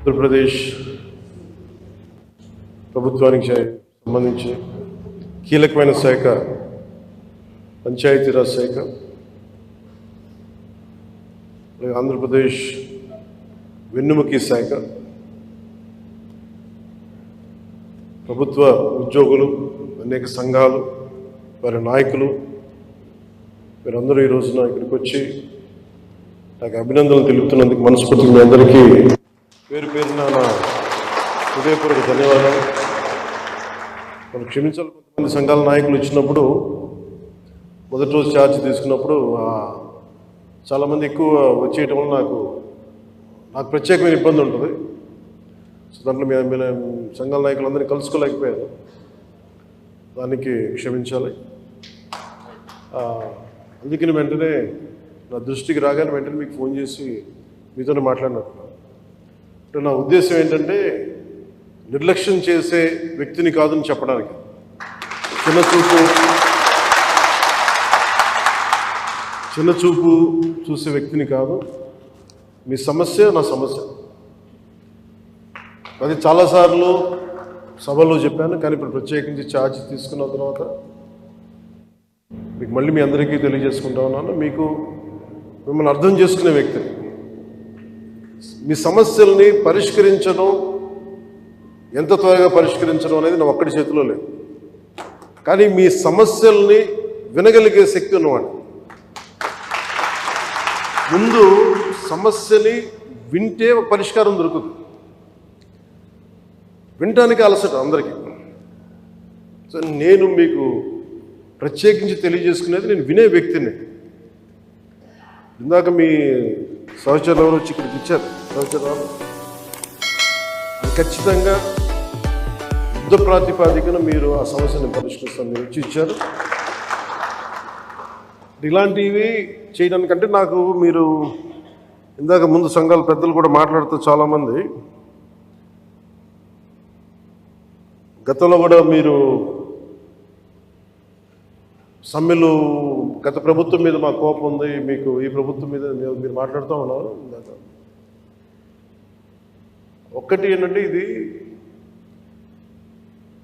ఆంధ్రప్రదేశ్ ప్రభుత్వానికి సంబంధించి కీలకమైన శాఖ పంచాయతీరాజ్ శాఖ. ఆంధ్రప్రదేశ్ వెన్నుముకి శాఖ, ప్రభుత్వ ఉద్యోగులు, అనేక సంఘాలు, వారి నాయకులు, మీరందరూ ఈ రోజున ఇక్కడికి వచ్చి నాకు అభినందనలు తెలుపుతున్నందుకు మనస్ఫూర్తిగా మీ అందరికీ పేరు పేరున నా హృదయపూర్వక ధన్యవాదాలు. మనం క్షమించాలి, కొంతమంది సంఘాల నాయకులు వచ్చినప్పుడు మొదటి రోజు ఛార్జ్ తీసుకున్నప్పుడు చాలామంది ఎక్కువ వచ్చేయటం వల్ల నాకు ప్రత్యేకమైన ఇబ్బంది ఉంటుంది. సో దాంట్లో మేము సంఘాల నాయకులందరినీ కలుసుకోలేకపోయారు, దానికి క్షమించాలి. అందుకని వెంటనే నా దృష్టికి రాగానే వెంటనే మీకు ఫోన్ చేసి మీతోనే మాట్లాడినట్టున్నాను. అంటే నా ఉద్దేశం ఏంటంటే నిర్లక్ష్యం చేసే వ్యక్తిని కాదని చెప్పడానికి, చిన్న చూపు చూసే వ్యక్తిని కాదు. మీ సమస్య నా సమస్య, అది చాలాసార్లు సభలో చెప్పాను. కానీ ఇప్పుడు ప్రత్యేకించి ఛార్జ్ తీసుకున్న తర్వాత మీకు మళ్ళీ మీ అందరికీ తెలియజేసుకుంటా ఉన్నాను. మిమ్మల్ని అర్థం చేసుకునే వ్యక్తిని, మీ సమస్యల్ని పరిష్కరించడం, ఎంత త్వరగా పరిష్కరించడం అనేది నా ఒక్కడి చేతిలో లేదు. కానీ మీ సమస్యల్ని వినగలిగే శక్తి ఉన్నవాడు. ముందు సమస్యని వింటే పరిష్కారం దొరుకుతుంది. వినటానికి అలసట అందరికీ. సో నేను మీకు ప్రత్యేకించి తెలియజేసుకునేది, నేను వినే వ్యక్తిని. ఇందాక మీ సహచరులు ఎవరు వచ్చి ఇక్కడికి ఇచ్చారు, సహచరులు ఖచ్చితంగా యుద్ధ ప్రాతిపాదికన మీరు ఆ సమస్యను పరిష్కరిస్తాను మీరు వచ్చి ఇచ్చారు. ఇలాంటివి చేయడానికంటే నాకు మీరు ఇందాక ముందు సంఘాల పెద్దలు కూడా మాట్లాడుతూ చాలామంది గతంలో కూడా మీరు సమ్మెలు, గత ప్రభుత్వం మీద మా కోపం ఉంది, మీకు ఈ ప్రభుత్వం మీద మీరు మాట్లాడుతూ ఉన్నారు. ఒక్కటి ఏంటంటే, ఇది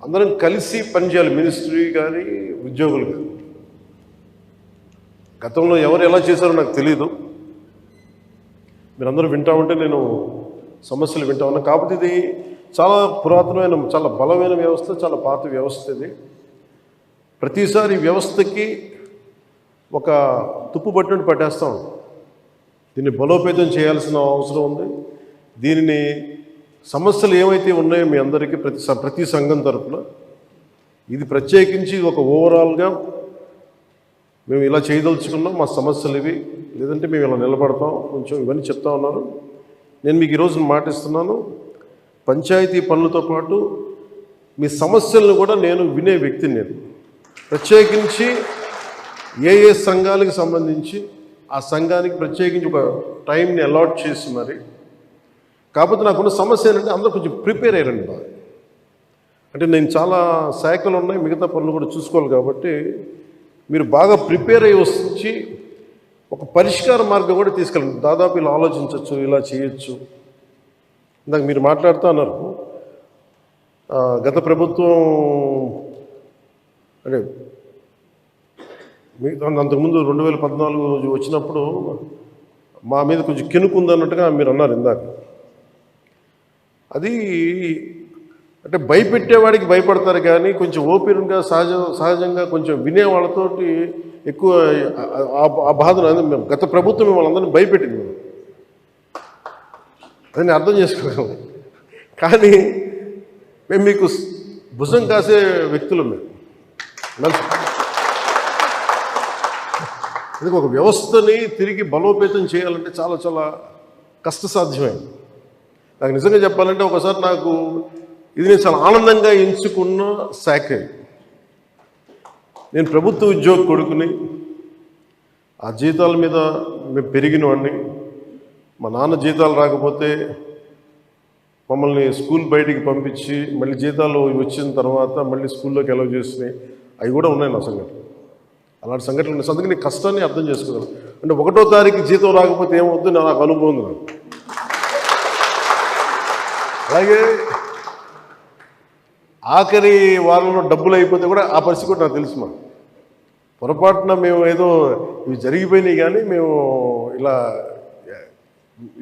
అందరం కలిసి పనిచేయాలి, మినిస్ట్రీ కానీ ఉద్యోగులు కానీ. గతంలో ఎవరు ఎలా చేశారో నాకు తెలీదు. మీరందరూ వింటా ఉంటే నేను సమస్యలు వింటా ఉన్నా. కాకపోతే ఇది చాలా పురాతనమైన, చాలా బలమైన వ్యవస్థ, చాలా పాత వ్యవస్థ. ఇది ప్రతిసారి వ్యవస్థకి ఒక తుప్పు పట్టినట్టు పట్టేస్తాం. దీన్ని బలోపేతం చేయాల్సిన అవసరం ఉంది. దీనిని సమస్యలు ఏమైతే ఉన్నాయో మీ అందరికీ ప్రతి సంఘం తరఫున ఇది ప్రత్యేకించి ఒక ఓవరాల్గా మేము ఇలా చేయదలుచుకున్నాం, మా సమస్యలు ఇవి, లేదంటే మేము ఇలా నిలబడతాం, కొంచెం ఇవన్నీ చెప్తా ఉన్నారు. నేను మీకు ఈరోజు మాటిస్తున్నాను, పంచాయతీ పనులతో పాటు మీ సమస్యలను కూడా నేను వినే వ్యక్తిని. నేను ప్రత్యేకించి ఏ సంఘాలకు సంబంధించి ఆ సంఘానికి ప్రత్యేకించి ఒక టైంని అలాట్ చేసి మరి. కాకపోతే నాకున్న సమస్య ఏంటంటే అందరూ కొంచెం ప్రిపేర్ అయ్యారండి బాగా. అంటే నేను చాలా శాఖలు ఉన్నాయి, మిగతా పనులు కూడా చూసుకోవాలి. కాబట్టి మీరు బాగా ప్రిపేర్ అయ్యి వచ్చి ఒక పరిష్కార మార్గం కూడా తీసుకెళ్ళండి. దాదాపు ఇలా ఆలోచించవచ్చు, ఇలా చేయొచ్చు. ఇందాక మీరు మాట్లాడుతూ అన్నారు, గత ప్రభుత్వం అంటే అంతకుముందు 2014 వచ్చినప్పుడు మా మీద కొంచెం కెనుకుందన్నట్టుగా మీరు అన్నారు ఇందాక. అది అంటే భయపెట్టేవాడికి భయపడతారు, కానీ కొంచెం ఓపెన్గా సహజంగా కొంచెం వినే వాళ్ళతోటి ఎక్కువ ఆ బాధను మేము గత ప్రభుత్వం మిమ్మల్ని అందరినీ భయపెట్టింది, దాన్ని అర్థం చేసుకోగలం. కానీ మేము మీకు భుజం కాసే వ్యక్తులు. మేము అందుకే ఒక వ్యవస్థని తిరిగి బలోపేతం చేయాలంటే చాలా చాలా కష్టసాధ్యమైంది. నాకు నిజంగా చెప్పాలంటే ఒకసారి నాకు ఇది నేను చాలా ఆనందంగా ఎంచుకున్న శాఖ. నేను ప్రభుత్వ ఉద్యోగ కొడుకుని, ఆ జీతాల మీద మేము పెరిగిన వాడిని. మా నాన్న జీతాలు రాకపోతే మమ్మల్ని స్కూల్ బయటికి పంపించి మళ్ళీ జీతాలు వచ్చిన తర్వాత మళ్ళీ స్కూల్లోకి అలౌ చేసినాయి, అవి కూడా ఉన్నాయి నా సంఘటన. అలాంటి సంఘటనలు ఉన్నాయి. అందుకని కష్టాన్ని అర్థం చేసుకోగలను. అంటే 1వ తారీఖు జీతం రాకపోతే ఏమవుతుంది నాకు అనుభవం ఉంది. అలాగే ఆఖరి వారంలో డబ్బులు అయిపోతే కూడా ఆ పరిస్థితి కూడా నాకు తెలుసు. మా పొరపాటున మేము ఏదో ఇవి జరిగిపోయినాయి, కానీ మేము ఇలా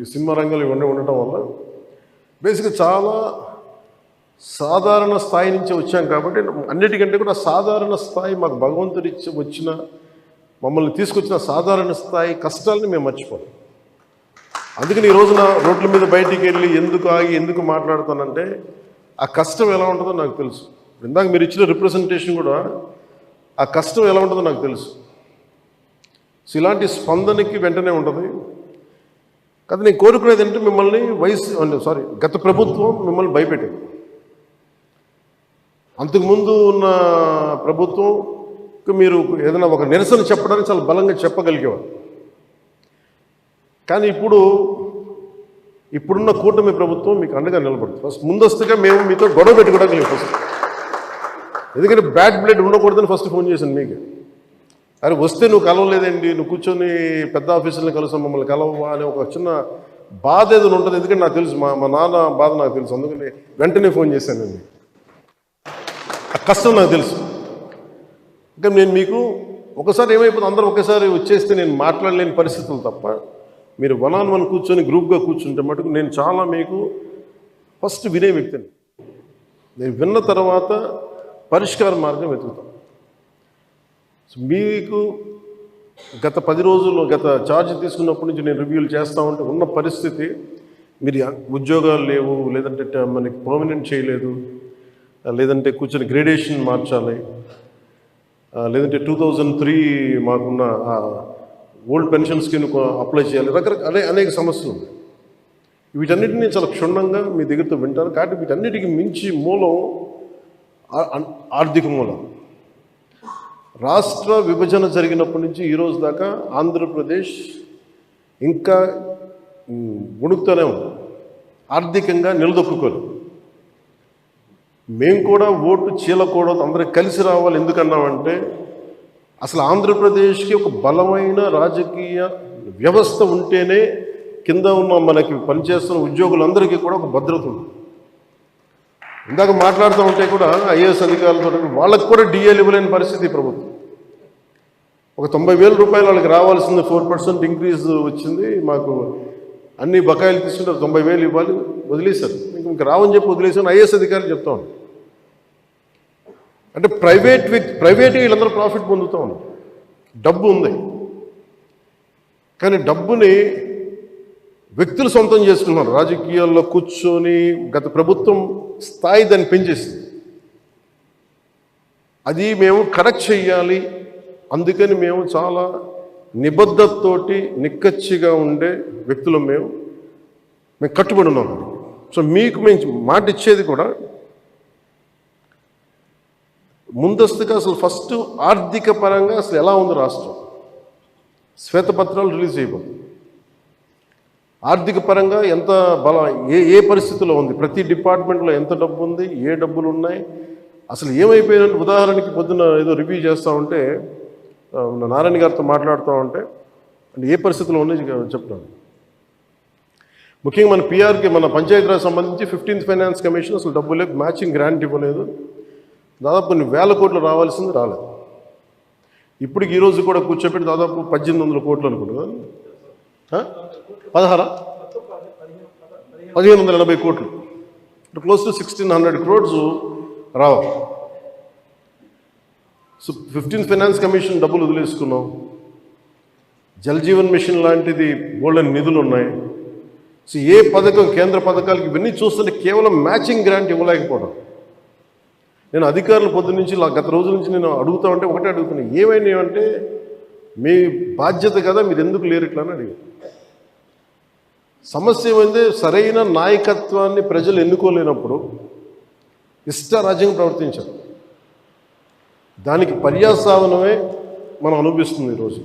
ఈ సినిమా రంగంలో ఇవన్నీ ఉండటం వల్ల బేసిక్గా చాలా సాధారణ స్థాయి నుంచి వచ్చాం కాబట్టి అన్నిటికంటే కూడా సాధారణ స్థాయి మాకు భగవంతుడి వచ్చిన మమ్మల్ని తీసుకొచ్చిన సాధారణ స్థాయి కష్టాలని మేము మర్చిపోతాం. అందుకని ఈ రోజున రోడ్ల మీద బయటికి వెళ్ళి ఎందుకు ఆగి ఎందుకు మాట్లాడుతానంటే ఆ కష్టం ఎలా ఉంటుందో నాకు తెలుసు. ఇందాక మీరు ఇచ్చిన రిప్రజెంటేషన్ కూడా ఆ కష్టం ఎలా ఉంటుందో నాకు తెలుసు. సో ఇలాంటి స్పందనకి వెంటనే ఉంటుంది కదా. నేను కోరుకునేది ఏంటంటే మిమ్మల్ని గత ప్రభుత్వం మిమ్మల్ని భయపెట్టింది. అంతకుముందు ఉన్న ప్రభుత్వం మీరు ఏదైనా ఒక నిరసన చెప్పడానికి చాలా బలంగా చెప్పగలిగేవారు. కానీ ఇప్పుడున్న కూటమి ప్రభుత్వం మీకు అండగా నిలబడుతుంది. ఫస్ట్ ముందస్తుగా మేము మీతో గొడవ పెట్టుకోవడానికి ఫస్ట్, ఎందుకంటే బ్యాడ్ బ్లడ్ ఉండకూడదని ఫస్ట్ ఫోన్ చేశాను మీకు. అరే వస్తే నువ్వు కలవలేదండి, నువ్వు కూర్చొని పెద్ద ఆఫీసులను కలుసాం, మమ్మల్ని కలవవా అనే ఒక చిన్న బాధ ఏదైనా ఉంటుంది. ఎందుకంటే నాకు తెలుసు, మా నాన్న బాధ నాకు తెలుసు. అందుకని వెంటనే ఫోన్ చేశానండి. ఆ కష్టం నాకు తెలుసు. ఇంకా నేను మీకు ఒకసారి ఏమైపోతుంది, అందరూ ఒకేసారి వచ్చేస్తే నేను మాట్లాడలేని పరిస్థితులు తప్ప, మీరు 1-on-1 కూర్చొని గ్రూప్గా కూర్చుంటే మటుకు నేను చాలా మీకు ఫస్ట్ వినే వ్యక్తిని. నేను విన్న తర్వాత పరిష్కార మార్గం వెతుకుతాను. సో మీకు గత 10 రోజులు ఛార్జ్ తీసుకున్నప్పటి నుంచి నేను రివ్యూలు చేస్తూ ఉంటే ఉన్న పరిస్థితి, మీరు ఉద్యోగాలు లేవు, లేదంటే మనకి పర్మనెంట్ చేయలేదు, లేదంటే కూర్చొని గ్రేడేషన్ మార్చాలి, లేదంటే 2003 మాకున్న ఓల్డ్ పెన్షన్ స్కీమ్ అప్లై చేయాలి, రకరకాల అనేక సమస్యలు ఉన్నాయి. వీటన్నిటినీ చాలా క్షుణ్ణంగా మీ దగ్గరతో వింటారు. కాబట్టి వీటన్నిటికీ మించి మూలం ఆర్థిక మూలం. రాష్ట్ర విభజన జరిగినప్పటి నుంచి ఈరోజు దాకా ఆంధ్రప్రదేశ్ ఇంకా ఉణుకుతూనే ఉంది, ఆర్థికంగా నిలదొక్కుకోలేదు. మేము కూడా ఓటు చీలకూడదు, అందరికి కలిసి రావాలి. ఎందుకన్నామంటే అసలు ఆంధ్రప్రదేశ్కి ఒక బలమైన రాజకీయ వ్యవస్థ ఉంటేనే కింద ఉన్న మనకి పనిచేస్తున్న ఉద్యోగులందరికీ కూడా ఒక భద్రత ఉంది. ఇందాక మాట్లాడుతూ ఉంటే కూడా ఐఏఎస్ అధికారులతో వాళ్ళకు కూడా డిఏలు ఇవ్వలేని పరిస్థితి ప్రభుత్వం. ఒక 90,000 రూపాయలు వాళ్ళకి రావాల్సింది 4% ఇంక్రీజ్ వచ్చింది. మాకు అన్ని బకాయిలు తీసుకుంటారు, 90,000 ఇవ్వాలి, వదిలేశారు. మీకు రావని చెప్పి వదిలేసాను ఐఏఎస్ అధికారులు చెప్తా ఉన్నాను. అంటే ప్రైవేట్ వీళ్ళందరూ ప్రాఫిట్ పొందుతూ ఉన్నారు, డబ్బు ఉంది. కానీ డబ్బుని వ్యక్తులు సొంతం చేసుకున్నారు. రాజకీయాల్లో కూర్చొని గత ప్రభుత్వం స్థాయి దాన్ని పెంచేసింది. అది మేము కరెక్ట్ చెయ్యాలి. అందుకని మేము చాలా నిబద్ధతతోటి నిక్కచ్చిగా ఉండే వ్యక్తులు మేము కట్టుబడి ఉన్నాం. సో మీకు మేము మాట ఇచ్చేది కూడా ముందస్తుగా అసలు ఫస్ట్ ఆర్థిక పరంగా అసలు ఎలా ఉంది రాష్ట్రం, శ్వేతపత్రాలు రిలీజ్ చేయబోతుంది. ఆర్థిక పరంగా ఎంత ఏ పరిస్థితిలో ఉంది, ప్రతి డిపార్ట్మెంట్లో ఎంత డబ్బు ఉంది, ఏ డబ్బులు ఉన్నాయి, అసలు ఏమైపోయినట్టు. ఉదాహరణకి పొద్దున్న ఏదో రివ్యూ చేస్తూ ఉంటే నారాయణ గారితో మాట్లాడుతూ ఉంటే అంటే ఏ పరిస్థితిలో ఉంది చెప్తాను. ముఖ్యంగా మన పిఆర్కి, మన పంచాయతీరాజ్ సంబంధించి 15th ఫైనాన్స్ కమిషన్ అసలు డబ్బు లేదు, మ్యాచింగ్ గ్రాంట్ ఇవ్వలేదు. దాదాపు కొన్ని వేల కోట్లు రావాల్సింది రాలేదు. ఇప్పటికి ఈరోజు కూడా కూర్చోపెట్టి దాదాపు 1800 కోట్లు అనుకుంటున్నాను, 1580 కోట్లు, క్లోజ్ టు 1600 crores రావాలి. సో 15th ఫైనాన్స్ కమిషన్ డబ్బులు వదిలేసుకున్నాం. జల్ జీవన్ మిషన్ లాంటిది బోల్డెన్ నిధులు ఉన్నాయి. సో ఏ పథకం, కేంద్ర పథకాలకి ఇవన్నీ చూస్తుంటే కేవలం మ్యాచింగ్ గ్రాంట్ ఇవ్వలేకపోవడం. నేను అధికారులు పొద్దున్నుంచి గత రోజుల నుంచి నేను అడుగుతా ఉంటే ఒకటే అడుగుతున్నాను, ఏమైనాయంటే మీ బాధ్యత కదా, మీరు ఎందుకు లేరు ఇట్లా అని అడిగారు. సమస్య ఏమైంది, సరైన నాయకత్వాన్ని ప్రజలు ఎన్నుకోలేనప్పుడు ఇష్టారాజ్యంగా ప్రవర్తించారు. దానికి పర్యావసానమే మనం అనుభవిస్తుంది ఈరోజు.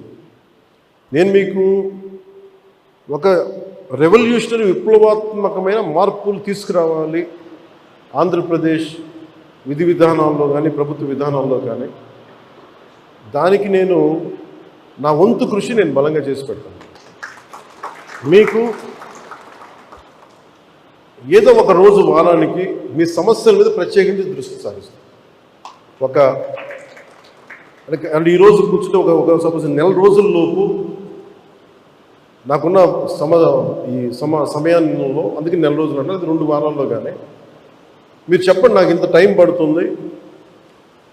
నేను మీకు ఒక రెవల్యూషనరీ విప్లవాత్మకమైన మార్పులు తీసుకురావాలి ఆంధ్రప్రదేశ్ విధి విధానాల్లో కానీ ప్రభుత్వ విధానాల్లో కానీ, దానికి నేను నా వంతు కృషి నేను బలంగా చేసి పెడతాను. మీకు ఏదో ఒక రోజు వారానికి మీ సమస్యల మీద ప్రత్యేకించి దృష్టి సారిస్తాం. అంటే ఈరోజు కూర్చుంటే ఒక సపోజ్ నెల రోజుల్లోపు నాకున్న సమయంలో, అందుకే నెల రోజులు అంటే అది 2 వారాల్లో కానీ మీరు చెప్పండి, నాకు ఇంత టైం పడుతుంది,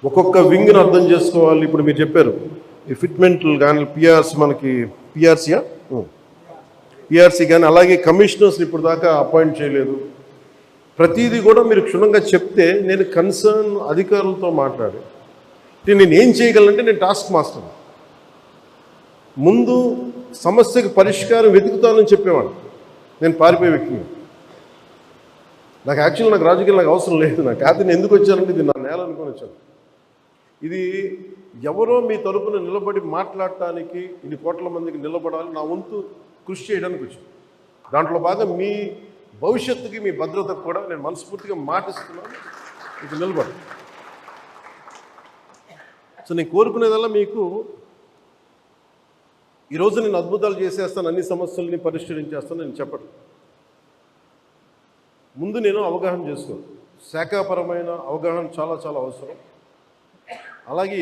ఒక్కొక్క వింగ్ని అర్థం చేసుకోవాలి. ఇప్పుడు మీరు చెప్పారు ఈ ఫిట్మెంట్లు కానీ పిఆర్సీ, మనకి పిఆర్సీ కానీ, అలాగే కమిషనర్స్ని ఇప్పుడు దాకా అపాయింట్ చేయలేదు. ప్రతిదీ కూడా మీరు క్షుణ్ణంగా చెప్తే నేను కన్సర్న్ అధికారులతో మాట్లాడి నేను ఏం చేయగలనంటే, నేను టాస్క్ మాస్టర్ ముందు సమస్యకు పరిష్కారం వెతుకుతానని చెప్పేవాడు. నేను పారిపోయే వ్యక్తిని. నాకు యాక్చువల్ నాకు రాజకీయాలు నాకు అవసరం లేదు. నాకు నేను ఎందుకు వచ్చానంటే ఇది నా నేల అనుకొని వచ్చాను. ఇది ఎవరో మీ తరపున నిలబడి మాట్లాడటానికి ఇన్ని కోట్ల మందికి నిలబడాలి, నా వంతు కృషి చేయడానికి వచ్చాను. దాంట్లో భాగం మీ భవిష్యత్తుకి, మీ భద్రతకు కూడా నేను మనస్ఫూర్తిగా మాటిస్తున్నాను, ఇది నిలబడి. సో నేను కోరుకునేదల్లా మీకు ఈరోజు నేను అద్భుతాలు చేసేస్తాను, అన్ని సమస్యల్ని పరిష్కరించేస్తాను నేను చెప్పను. ముందు నేను అవగాహన చేసుకోను. శాఖాపరమైన అవగాహన చాలా చాలా అవసరం. అలాగే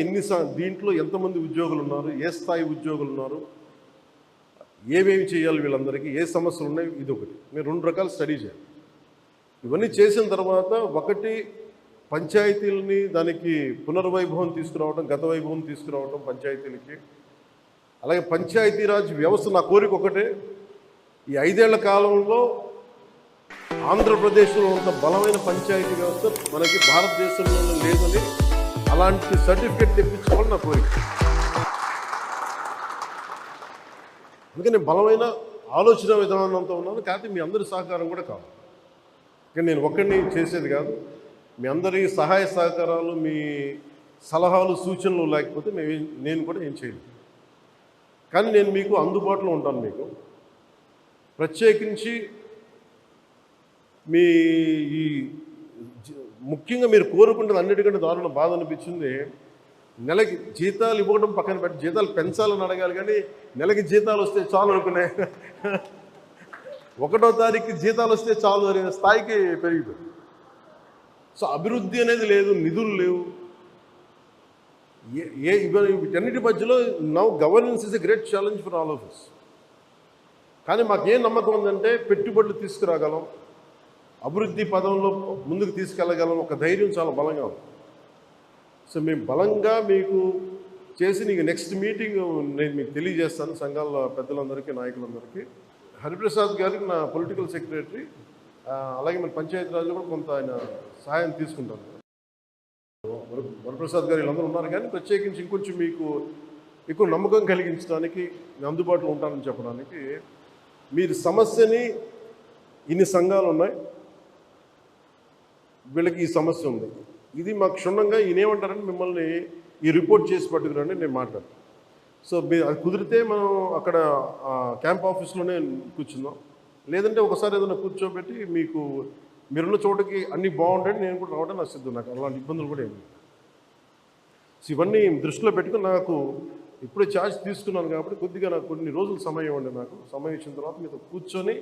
దీంట్లో ఎంతమంది ఉద్యోగులు ఉన్నారు, ఏ స్థాయి ఉద్యోగులు ఉన్నారు, ఏమేమి చేయాలి, వీళ్ళందరికీ ఏ సమస్యలు ఉన్నాయి, ఇది ఒకటి. మీరు 2 రకాలు స్టడీ చేయాలి. ఇవన్నీ చేసిన తర్వాత ఒకటి పంచాయతీలని దానికి పునర్వైభవం తీసుకురావడం, గత వైభవం తీసుకురావడం పంచాయతీలకి. అలాగే పంచాయతీరాజ్ వ్యవస్థ నా కోరిక ఒకటే, ఈ 5 ఏళ్ల కాలంలో ఆంధ్రప్రదేశ్లో ఉన్న బలమైన పంచాయతీ వ్యవస్థ మనకి భారతదేశంలో లేదని అలాంటి సర్టిఫికేట్ తెప్పించుకోవాలని నా కోరిక. అందుకని బలమైన ఆలోచన విధానంతో ఉన్నాను. కాకపోతే మీ అందరి సహకారం కూడా కావాలి. కానీ నేను ఒక్కడిని చేసేది కాదు. మీ అందరి సహాయ సహకారాలు, మీ సలహాలు, సూచనలు లేకపోతే నేను కూడా ఏం చేయలేదు. కానీ నేను మీకు అందుబాటులో ఉంటాను. మీకు ప్రత్యేకించి మీ ఈ ముఖ్యంగా మీరు కోరుకుంటుంది అన్నిటికంటే దారుణ బాధ అనిపించింది, నెలకి జీతాలు ఇవ్వడం పక్కన పెట్టి జీతాలు పెంచాలని అడగాలి, కానీ నెలకి జీతాలు వస్తే చాలు అనుకునే 1వ తారీఖుకి జీతాలు వస్తే చాలు అనే స్థాయికి పెరిగిపోయింది. సో అభివృద్ధి అనేది లేదు, నిధులు లేవు. వీటన్నిటి మధ్యలో now governance is a great challenge for all of us. కానీ మాకేం నమ్మకం ఉందంటే పెట్టుబడులు తీసుకురాగలం, అభివృద్ధి పదంలో ముందుకు తీసుకెళ్ళగలం, ఒక ధైర్యం చాలా బలంగా ఉంది. సో మేము బలంగా మీకు చేసి నీకు నెక్స్ట్ మీటింగ్ నేను మీకు తెలియజేస్తాను, సంఘాల పెద్దలందరికీ, నాయకులందరికీ. హరిప్రసాద్ గారికి నా పొలిటికల్ సెక్రటరీ, అలాగే మన పంచాయతీరాజ్లో కూడా కొంత ఆయన సహాయం తీసుకుంటాను. వరప్రసాద్ గారు వీళ్ళందరూ ఉన్నారు, కానీ ప్రత్యేకించి ఇంకొంచెం మీకు ఎక్కువ నమ్మకం కలిగించడానికి నేను అందుబాటులో ఉంటానని చెప్పడానికి. మీరు సమస్యని, ఇన్ని సంఘాలు ఉన్నాయి, వీళ్ళకి ఈ సమస్య ఉంది, ఇది మాకు క్షుణ్ణంగా ఈయనేమంటారని మిమ్మల్ని ఈ రిపోర్ట్ చేసి పట్టుకురండి, నేను మాట్లాడతాను. సో మీరు అది కుదిరితే మనం అక్కడ క్యాంప్ ఆఫీస్లోనే కూర్చుందాం, లేదంటే ఒకసారి ఏదైనా కూర్చోబెట్టి మీకు మీరున్న చోటకి అన్నీ బాగుంటాయి, నేను కూడా రావడం నాకు సిద్ధం. నాకు అలాంటి ఇబ్బందులు కూడా ఏమి. సో ఇవన్నీ దృష్టిలో పెట్టుకుని నాకు ఇప్పుడే ఛార్జ్ తీసుకున్నాను కాబట్టి కొద్దిగా నాకు కొన్ని రోజులు సమయం ఇవ్వండి. నాకు సమయం ఇచ్చిన తర్వాత మీతో కూర్చొని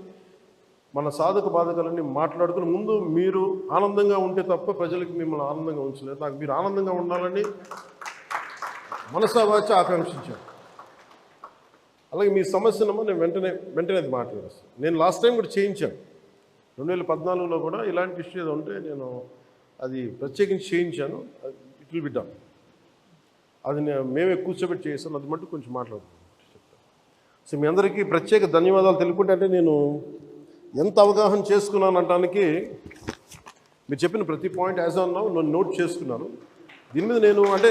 మన సాధక బాధకాలన్నీ మాట్లాడుకుని, ముందు మీరు ఆనందంగా ఉంటే తప్ప ప్రజలకి మిమ్మల్ని ఆనందంగా ఉంచలేదు. నాకు మీరు ఆనందంగా ఉండాలని మనసా వాచ ఆకాంక్షించాను. అలాగే మీ సమస్యనమ్మా నేను వెంటనే అది మాట్లాడేస్తాను. నేను లాస్ట్ టైం కూడా చేయించాను, 2014లో కూడా ఇలాంటి ఇష్యూ ఏదో ఉంటే నేను అది ప్రత్యేకించి చేయించాను. It will be done. అది మేమే కూర్చోబెట్టి చేస్తాను, అది మట్టు కొంచెం మాట్లాడుతున్నాను చెప్తాను. సో మీ అందరికీ ప్రత్యేక ధన్యవాదాలు తెలుపుకుంటే, అంటే నేను ఎంత అవగాహన చేసుకున్నాను అనడానికి మీరు చెప్పిన ప్రతి పాయింట్ యాజ్ ఆన్ నౌ నేను నోట్ చేసుకున్నాను. దీని మీద నేను అంటే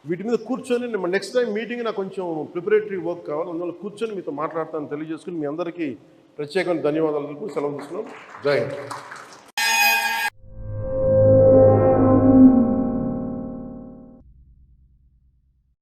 వీటి మీద కూర్చొని నెక్స్ట్ టైం మీటింగ్ నాకు కొంచెం ప్రిపరేటరీ వర్క్ కావాలి, అందువల్ల కూర్చొని మీతో మాట్లాడతాను తెలియజేసుకుని మీ అందరికీ ప్రత్యేకమైన ధన్యవాదాలు తెలుపు సెలవు తీసుకున్నాం. జై హింద్.